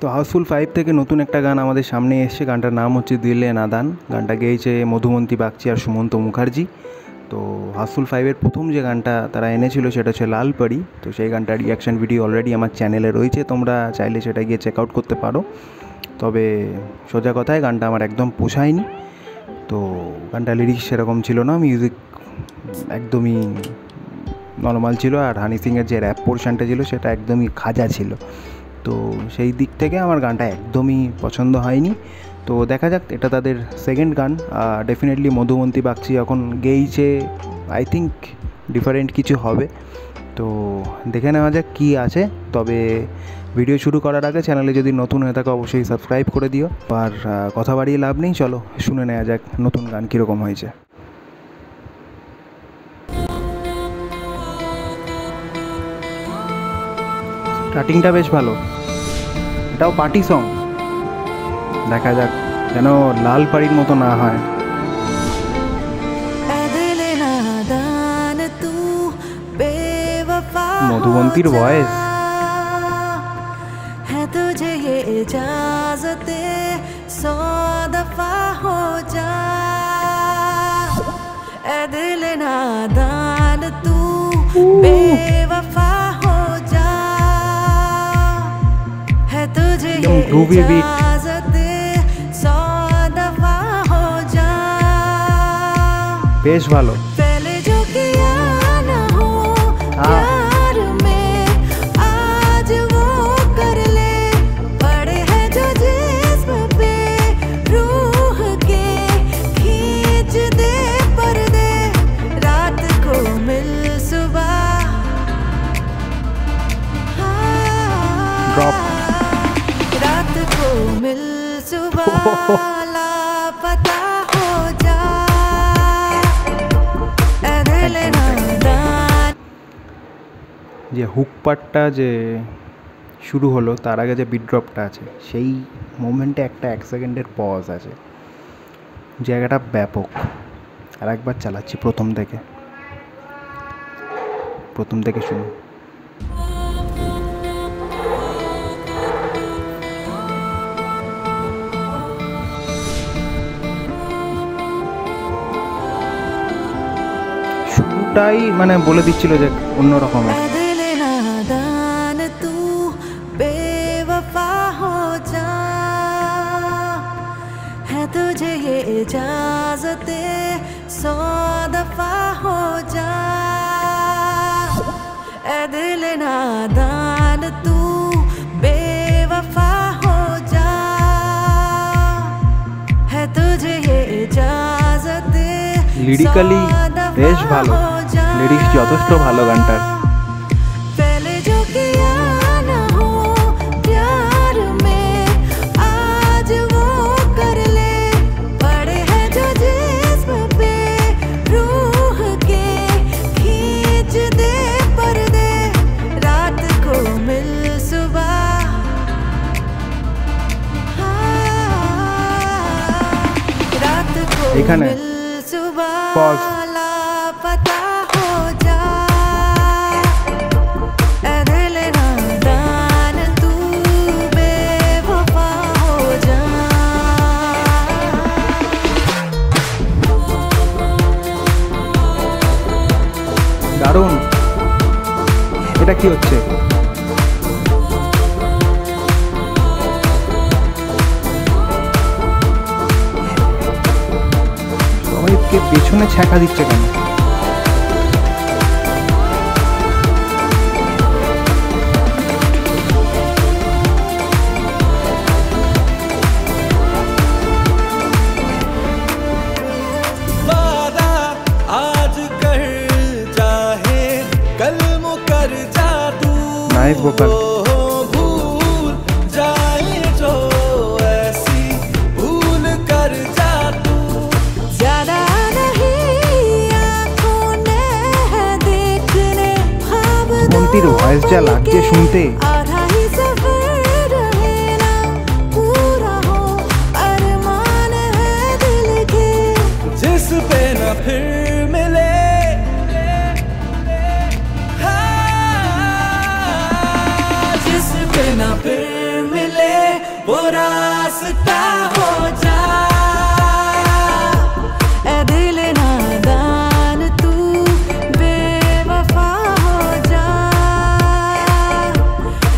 তো হাউসফুল 5 থেকে নতুন একটা গান আমাদের সামনে এসছে। গানটার নাম হচ্ছে দিলে নাদান। গানটা গেয়েছে মধুমন্তী বাগচি আর সুমন্ত মুখার্জি। তো হাউসফুল 5-এর প্রথম যে গানটা তারা এনেছিল সেটা হচ্ছে লাল পরি। তো সেই গানটার রিয়াকশান ভিডিও অলরেডি আমার চ্যানেলে রয়েছে, তোমরা চাইলে সেটা গিয়ে চেক আউট করতে পারো। তবে সোজা কথায় গানটা আমার একদম পোষায়নি। তো গানটা লিরিক্স সেরকম ছিল না, মিউজিক একদমই নর্মাল ছিল, আর হানি সিংয়ের যে র্যাপ পোর্শনটা ছিল সেটা একদমই খাজা ছিল। তো সেই দিক থেকে আমার গানটা একদমই পছন্দ হয়নি। তো দেখা যাক, এটা তাদের সেকেন্ড গান। ডেফিনেটলি মধুমন্তী বাগচি এখন গেয়েছে, আই থিঙ্ক ডিফারেন্ট কিছু হবে। তো দেখে নেওয়া যাক কী আছে। তবে ভিডিও শুরু করার আগে চ্যানেলে যদি নতুন হয়ে থাকে অবশ্যই সাবস্ক্রাইব করে দিও। আর কথা বাড়িয়ে লাভ নেই, চলো শুনে নেওয়া যাক নতুন গান কীরকম হয়েছে। স্টার্টিংটা বেশ ভালো, এটাও পার্টি সং। দেখা যাক যেন লাল পাড়ির মতো না হয়। মধুবন্তীর ভয়েস। तुझे ये इजाज़ते 100 दफा हो जा, ऐ दिल नादान तू बेवफा हो जा, है तुझे ये इजाज़ते 100 दफा हो जा। বেশ ভালো। पहले जो किया ना हो प्यार में आज वो कर ले, पड़े हैं जो जिस्म पे रूह के खींच दे पर्दे, रात को मिल सुबह Drop. रात को मिल सुबह लापता हो जा, ऐ दिल नादान। যে হুক পার্টটা যে শুরু হলো তার আগে যে বিট ড্রপটা আছে সেই মোমেন্টে একটা 1 সেকেন্ডের পজ আছে, জায়গাটা ব্যাপক। আর একবার চালাচ্ছি প্রথম থেকে শুনি। শুরুটাই মানে বলে দিচ্ছিল যে অন্যরকমের। दिल नादान तू बेवफा हो जा, है तुझे ये इजाज़ते 100 दफा हो जा, ऐ दिल नादान तू बेवफा हो जा, है तुझे ये इजाज़ते লিরিক্যালি বেশ ভালো, লিরিক্স যথেষ্ট ভালো গানটার। पहले जो किया ना हो प्यार में आज वो कर ले, पड़े हैं जो जिस्म पे रूह के खींच दे पर्दे, रात को मिल सुबह रात को এখানে मिल सुबह pause। लापता हो जा, ऐ दिल नादान तू बेवफा हो जा। দারুণ। এটা কি হচ্ছে? সবাইকে পেছনে ছ্যাঁকা দিচ্ছে কেন? वादा आज कर चाहे कल मुकर जा तू, নাইস ভোকাল। भूल जाए जो ऐसी भूल कर जा तू, ज्यादा नहीं आँखों ने है देखने ख्वाब মন্ত্রীর ভয়েস যা লাগছে শুনতে। आधा ही सफर रहे ना पूरा हो, अरमान है दिल के जिस पे न फिर मिले हाँ, जिस पे न फिर मिले वास्ता हो जा, ऐ दिल नादान तू बेवफा हो जा,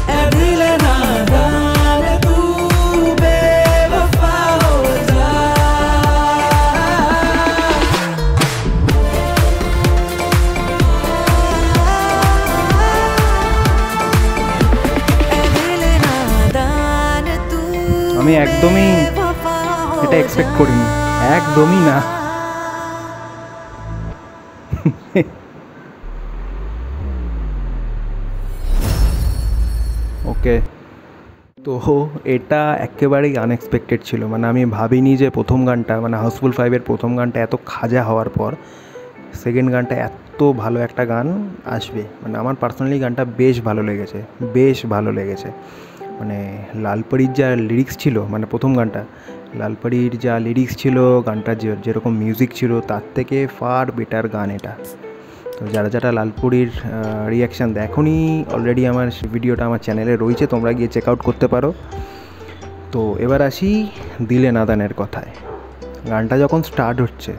ऐ दिल नादान तू बेवफा हो जा। ऐ दिल नादान तू আমি একদমই बेवफा हो এটা এক্সপেক্ট করিনি, একদমই না। ওকে, তো এটা একেবারেই আনএক্সপেক্টেড ছিল, মানে আমি ভাবিনি যে প্রথম গানটা মানে হাউসফুল 5-এর প্রথম গানটা এত খাজা হওয়ার পর সেকেন্ড গানটা এত ভালো একটা গান আসবে। মানে আমার পার্সোনালি গানটা বেশ ভালো লেগেছে, বেশ ভালো লেগেছে। মানে লালপরীর যা লিরিক্স ছিল, মানে প্রথম গানটা লালপরীর যা লিরিক্স ছিল, গানটার যেরকম মিউজিক ছিল তার থেকে ফার বেটার গান এটা। তো যারা যারা লালপুরীর রিয়াকশান দেখোনি, অলরেডি আমার ভিডিওটা আমার চ্যানেলে রয়েছে, তোমরা গিয়ে চেক আউট করতে পারো। তো এবার আসি দিলে নাদানের কথায়। গানটা যখন স্টার্ট হচ্ছে,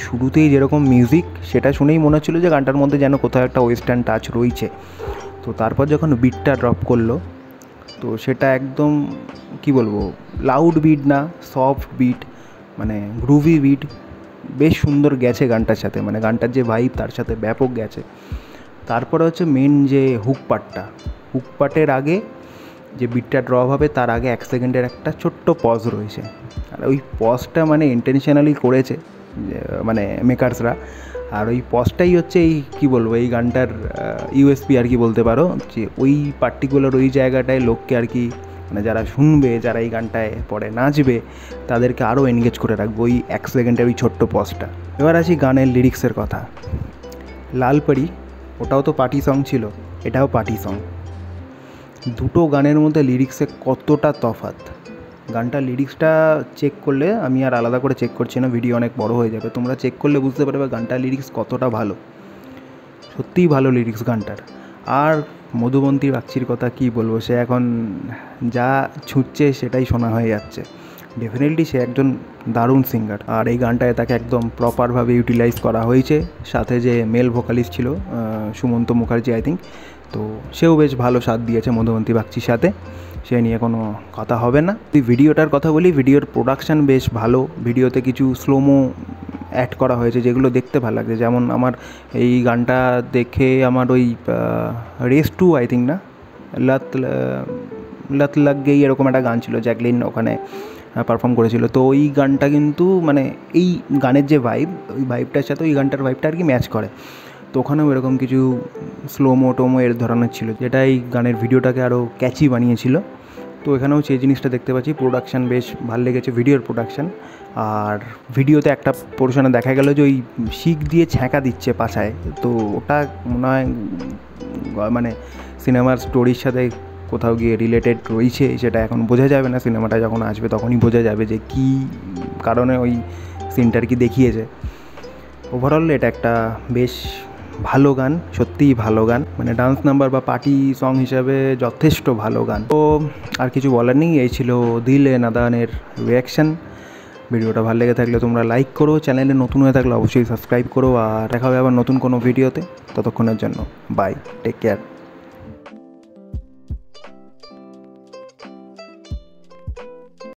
শুরুতেই যেরকম মিউজিক, সেটা শুনেই মনে হচ্ছিলো যে গানটার মধ্যে যেন কোথাও একটা ওয়েস্টার্ন টাচ রয়েছে। তো তারপর যখন বিটটা ড্রপ করলো, তো সেটা একদম কি বলবো, লাউড বিট না, সফট বিট, মানে গ্রুভি বিট, বেশ সুন্দর গেছে গানটার সাথে। মানে গানটার যে ভাইব তার সাথে ব্যাপক গেছে। তারপরে হচ্ছে মেন যে হুক পার্টের আগে যে বিটটা ড্রপ হবে তার আগে 1 সেকেন্ডের একটা ছোট্ট পজ রয়েছে। আর ওই পজটা মানে ইন্টেনশনালি করেছে মানে মেকার্সরা। আর ওই পজটাই হচ্ছে এই কী বলবো, এই গানটার ইউএসপি আর কি বলতে পারো, যে ওই পার্টিকুলার ওই জায়গাটায় লোককে আর কি, মানে যারা শুনবে, যারা এই গানটায় পরে নাচবে, তাদেরকে আরও এনগেজ করে রাখবো ওই 1 সেকেন্ডের ওই ছোট্ট পজটা। এবার আসি গানের লিরিক্সের কথা। লালপরি ওটাও তো পার্টি সং ছিল, এটাও পার্টি সং। দুটো গানের মধ্যে লিরিক্সে কতটা তফাৎ। গানটার লিরিক্সটা চেক করলে, আমি আর আলাদা করে চেক করছি না, ভিডিও অনেক বড় হয়ে যাবে, তোমরা চেক করলে বুঝতে পারবে গানটার লিরিক্স কতটা ভালো। সত্যিই ভালো লিরিক্স গানটার। আর মধুবন্তী বাগচির কথা কি বলবো, সে এখন যা ছুটছে সেটাই শোনা হয়ে যাচ্ছে। ডেফিনেটলি সে একজন দারুণ সিঙ্গার। আর এই গানটায় তাকে একদম প্রপারভাবে ইউটিলাইজ করা হয়েছে। সাথে যে মেল ভোকালিস্ট ছিল সুমন্ত মুখার্জি আই থিঙ্ক, তো সেও বেশ ভালো সাথ দিয়েছে মধুবন্তী বাগচির সাথে, সে নিয়ে কোনো কথা হবে না। ভিডিওটার কথা বলি, ভিডিওর প্রোডাকশান বেশ ভালো। ভিডিওতে কিছু স্লোমো অ্যাড করা হয়েছে যেগুলো দেখতে ভালো লাগছে। যেমন আমার এই গানটা দেখে আমার ওই রেস 2 আই থিঙ্ক না, লত লাগ গেই এরকম একটা গান ছিল, জ্যাকলিন ওখানে পারফর্ম করেছিল। তো ওই গানটা কিন্তু মানে এই গানের যে ভাইব, ওই ভাইবটার সাথে ওই গানটার ভাইবটা আর কি ম্যাচ করে। তো ওখানেও এরকম কিছু স্লোমো টোমো এর ধরনের ছিল, যেটা এই গানের ভিডিওটাকে আরও ক্যাচি বানিয়েছিল। তো এখানেও সেই জিনিসটা দেখতে পাচ্ছি। প্রোডাকশান বেশ ভালো লেগেছে, ভিডিওর প্রোডাকশান। আর ভিডিওতে একটা পোর্শনে দেখা গেল যে ওই শিক দিয়ে ছ্যাঁকা দিচ্ছে পাছায়, তো ওটা মনে হয় মানে সিনেমার স্টোরির সাথে কোথাও গিয়ে রিলেটেড রয়েছে, সেটা এখন বোঝা যাবে না, সিনেমাটা যখন আসবে তখনই বোঝা যাবে যে কী কারণে ওই সিনটার কি দেখিয়েছে। ওভারঅল এটা একটা বেশ ভালো গান, সত্যিই ভালো গান, মানে ডান্স নাম্বার বা পার্টি সং হিসাবে যথেষ্ট ভালো গান। তো আর কিছু বলার নেই, এই ছিল দিলে নাদানের রিয়াকশান। ভিডিওটা ভালো লেগে থাকলে তোমরা লাইক করো, চ্যানেলে নতুন হয়ে থাকলে অবশ্যই সাবস্ক্রাইব করো। আর দেখা হবে আবার নতুন কোনো ভিডিওতে, ততক্ষণের জন্য বাই, টেক কেয়ার।